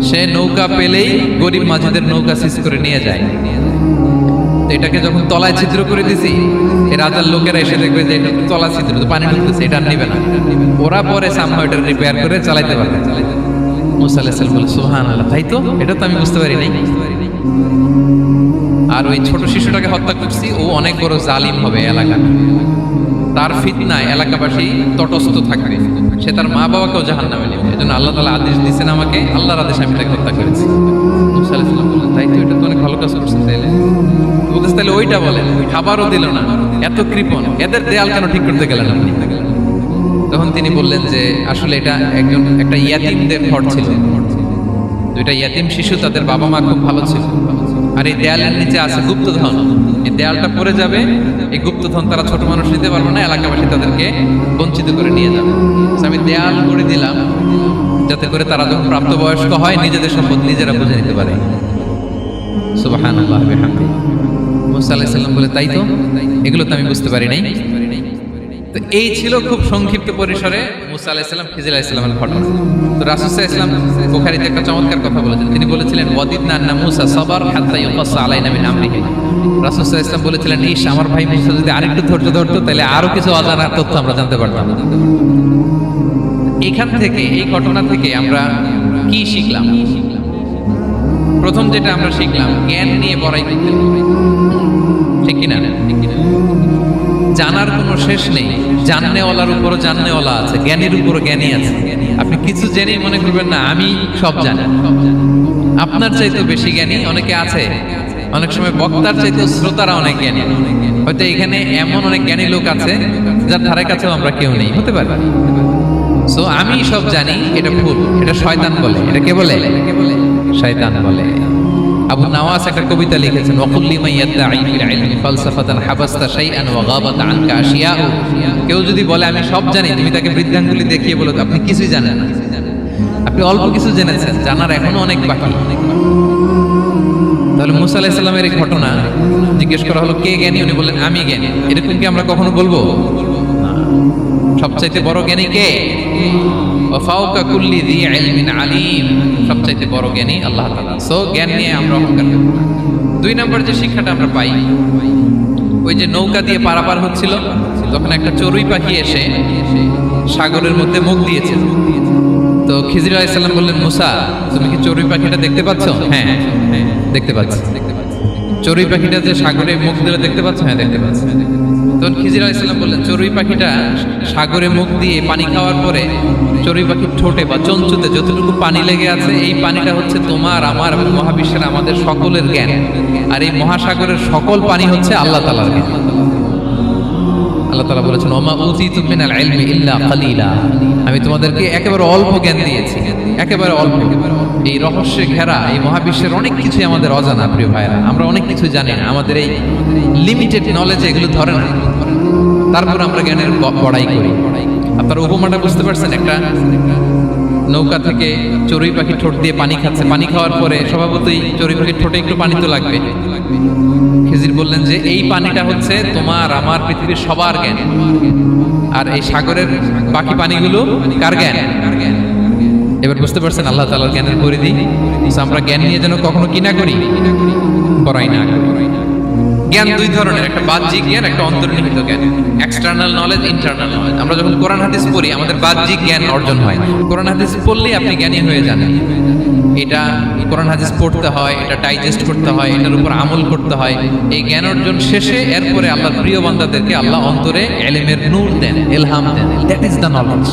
সে নৌকা পেলেই গরিব মাঝিদের নৌকা সিজ করে নিয়ে যায়। তো এটাকে যখন তলায় ছিদ্র করে দিছি, এই রাজার লোকেরা এসে দেখবে যে এটা তলা ছিদ্র, তো পানি ঢুকতেছে, এটা আর নিবে না। ওরা পরে সামহাও এটা রিপেয়ার করে চালাইতে পারবে। মুসা আলাইহিস সালাম বলে সুবহানাল্লাহ, তাই তো, এটা তো আমি বুঝতে পারি নাই। আর ওই ছোট শিশুটাকে হত্যা করছি, ও অনেক বড় জালিম হবে এলাকা, তার ফিতনায় এলাকাবাসী তটস্থ থাকবে, সে তার মা বাবাকেও জাহান্নামে নেবে। এজন্য আল্লাহ তাআলা আদেশ দিয়েছেন আমাকে, আল্লাহর আদেশে আমি তাকে হত্যা করেছি। মুসা আলাইহিস সালাম বললেন তাই তো, এটা তো অনেক ভালো কাজ করছেন। তাহলে ওইটা বলেন, খাবারও দিল না, এত কৃপণ, এদের দেয়াল কেন ঠিক করতে গেলেন আপনি? তখন তিনি বললেন যে আসলে এটা একটা ইয়াতিমদের ঘর ছিল, দুইটা ইয়াতিম শিশু, তাদের বাবা মা খুব ভালো ছিল, আর এই দেয়ালের নিচে আছে গুপ্তধন, এই দেয়ালটা পড়ে যাবে, এই গুপ্তধন তারা ছোট মানুষ নিতে পারবে না, এলাকাবাসী তাদেরকে বঞ্চিত করে নিয়ে যাবে। আমি দেয়াল করে দিলাম যাতে করে তারা যখন প্রাপ্তবয়স্ক হয় নিজেদের সম্পদ নিজেরা বুঝে নিতে পারে। সুবহানাল্লাহ বিহামদিহি। মুসা আলাইহিস সালাম বলে তাই তো, এগুলো তো আমি বুঝতে পারি নাই। তো এই ছিল খুব সংক্ষিপ্ত পরিসরে মুসা আলাইহিস সালাম খিজির আলাইহিস সালামের ঘটনা। তো রাসূল সাল্লাল্লাহু আলাইহি ওয়াসাল্লাম বুখারীতে একটা চমৎকার কথা বলেছেন, তিনি বলেছিলেন ওয়াদিদনা আন্না মুসা সাবার হাত্তা ইউকাসা আলাইনা মিন আমরিহি। রাসূল সাল্লাল্লাহু আলাইহি ওয়াসাল্লাম বলেছিলেন, ইস, আমার ভাই মুসা যদি আরেকটু ধৈর্য ধরতো তাহলে আরো কিছু অজানা তথ্য আমরা জানতে পারতাম। এখান থেকে, এই ঘটনা থেকে আমরা কি শিখলাম? প্রথম যেটা আমরা শিখলাম, জ্ঞান নিয়ে বড়াই করতে, ঠিক কিনা? জানার কোনো শেষ নেই, জাননেওয়ালার উপরও জাননেওয়ালা আছে, জ্ঞানীর উপরও জ্ঞানী আছে। আপনি কিছু জেনেই মনে করবেন না আমি সব জানি। আপনার চাইতে বেশি জ্ঞানী অনেকে আছে, অনেক সময় বক্তার চাইতে শ্রোতারা অনেক জ্ঞানী। হয়তো এখানে এমন অনেক জ্ঞানী লোক আছে যার ধারে কাছেও আমরা কেউ নেই, হতে পারে। সো আমি সব জানি, এটা ভুল, এটা শয়তান বলে। এটা কে বলে? শয়তান বলে। আবু নাওয়াস একটা কবিতা লিখেছেন, ওয়াকুল্লি মান ইয়াদঈ ফিল ইলমি ফালসাফাতান হাবাসতা শাইআন ওয়া গাবাত আনকা আশিয়াউ। কেউ যদি বলে আমি সব জানি, তুমি তাকে বৃদ্ধাঙ্গুলি দেখিয়ে বলো আপনি কিছুই জানেন না, আপনি অল্প কিছু জেনেছেন, জানার এখনো অনেক বাকি। তাহলে মুসা আলাইহিস সালামের এই ঘটনা জিজ্ঞেস করা হলো কে জ্ঞানী, উনি বললেন আমি জ্ঞানী। এরকম কি আমরা কখনো বলবো? না। সবচাইতে বড় জ্ঞানী কে? ওয়া ফাওকা কুল্লি যী ইলমিন আলীম। সবচাইতে বড় জ্ঞানী আল্লাহ তাআলা। সো জ্ঞান নিয়ে আমরা অহংকার করব না। দুই নম্বর যে শিক্ষাটা আমরা পাই, ওই যে নৌকা দিয়ে পারাপার হচ্ছিল, তখন একটা চড়ুই পাখি এসে সাগরের মধ্যে মুখ দিয়েছে। তো খিজির আলাইহিস সালাম বললেন, মুসা, তুমি কি চড়ুই পাখিটা দেখতে পাচ্ছ? হ্যাঁ, দেখতে পাচ্ছি। চড়ুই পাখিটা যে সাগরে মুখ দিলে দেখতে পাচ্ছ? হ্যাঁ, দেখতে পাচ্ছি। তখন খিজির আলাইহিস সালাম বললেন, চড়ুই পাখিটা সাগরে মুখ দিয়ে পানি খাওয়ার পরে চড়ুই পাখির ঠোঁটে বা চঞ্চুতে যতটুকু পানি লেগে আছে, এই পানিটা হচ্ছে তোমার, আমার এবং মহাবিশ্বের আমাদের সকলের জ্ঞান। আর এই মহাসাগরের সকল পানি হচ্ছে আল্লাহ তাআলার জ্ঞান। আল্লাহ তাআলা বলেছেন, ওমা উতিতু মিনাল ইলমি ইল্লা কালিলা। আমি তোমাদেরকে একেবারে অল্প জ্ঞান দিয়েছি, একেবারে অল্প। এই রহস্যে ঘেরা এই মহাবিশ্বের অনেক কিছুই আমাদের অজানা। প্রিয় ভাইরা, আমরা অনেক কিছু জানি না, আমাদের এই লিমিটেড নলেজে এগুলো ধরে না, তারপর আমরা জ্ঞানের বড়াই করি। আপনারা উপমাটা বুঝতে পারছেন? একটা নৌকা থেকে চড়ুই পাখি ঠোঁট দিয়ে পানি খাচ্ছে, পানি খাওয়ার পরে স্বভাবতই চড়ুই পাখির ঠোঁটে একটু পানি তো লাগবে। খিজির বললেন যে এই পানিটা হচ্ছে তোমার, আমার, পৃথিবীর সবার জ্ঞান। আর এই সাগরের বাকি পানিগুলো কার জ্ঞান? এবার বুঝতে পারছেন আল্লাহ তাআলার জ্ঞানের পরিধি। আমরা জ্ঞান নিয়ে যেন কখনো কি না করি, বড়াই না করি। জ্ঞান দুই ধরনের, একটা বাহ্যিক জ্ঞান, একটা অন্তর্নিহিত জ্ঞান। External knowledge, internal knowledge. আমরা যখন কোরআন হাদিস পড়ি আমাদের বাহ্যিক জ্ঞান অর্জন হয়। কোরআন হাদিস পড়লেই আপনি জ্ঞানী হয়ে যান। এটা কোরআন হাদিস পড়তে হয়, এটা ডাইজেস্ট করতে হয়, এটার উপর আমল করতে হয়। এই জ্ঞান অর্জন শেষে এরপরে আল্লাহর প্রিয় বান্দাদেরকে আল্লাহ অন্তরে ইলমের নূর দেন, ইলহাম দেন। That is the knowledge,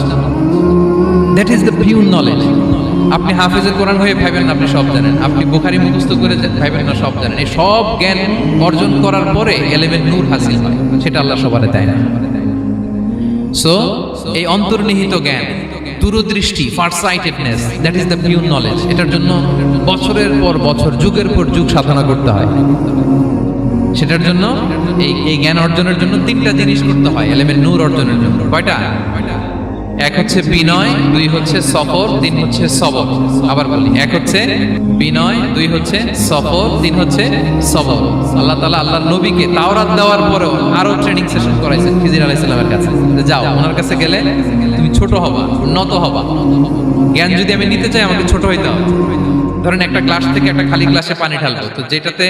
that is the pure knowledge. আপনি হাফেজে কোরআন হয়ে ভাবেন না আপনি সব জানেন, আপনি বুখারী মুখস্থ করে ভাবেন না সব জানেন। এই সব জ্ঞান অর্জন করার পরে ইলমের নূর হাসিল হয়, সেটা আল্লাহ সবারে দেয় না। সো এই অন্তর্নিহিত জ্ঞান, দূরদৃষ্টি, farsightedness, that is the pure knowledge. এটার জন্য বছরের পর বছর, যুগের পর যুগ সাধনা করতে হয়। সেটার জন্য এই জ্ঞান অর্জনের জন্য তিনটা জিনিস করতে হয় ইলমের নূর অর্জনের জন্য। কয়টা? এক হচ্ছে বিনয়, দুই হচ্ছে সফর, তিন হচ্ছে সবর। আবার বলি, এক হচ্ছে বিনয়, দুই হচ্ছে সফর, তিন হচ্ছে সবর। আল্লাহ তাআলা আল্লাহর নবীকে তাওরাত দেওয়ার পরেও আরো ট্রেনিং সেশন করাইছেন খিজির আলাইহিস সালামের কাছে। যাও, ওনার কাছে গেলে তুমি ছোট হবা, নত হবা। জ্ঞান যদি আমি নিতে চাই আমাকে ছোট হইতে হবে। ধরেন একটা গ্লাস থেকে একটা খালি গ্লাসে পানি ঢালবো, তো যেটাতে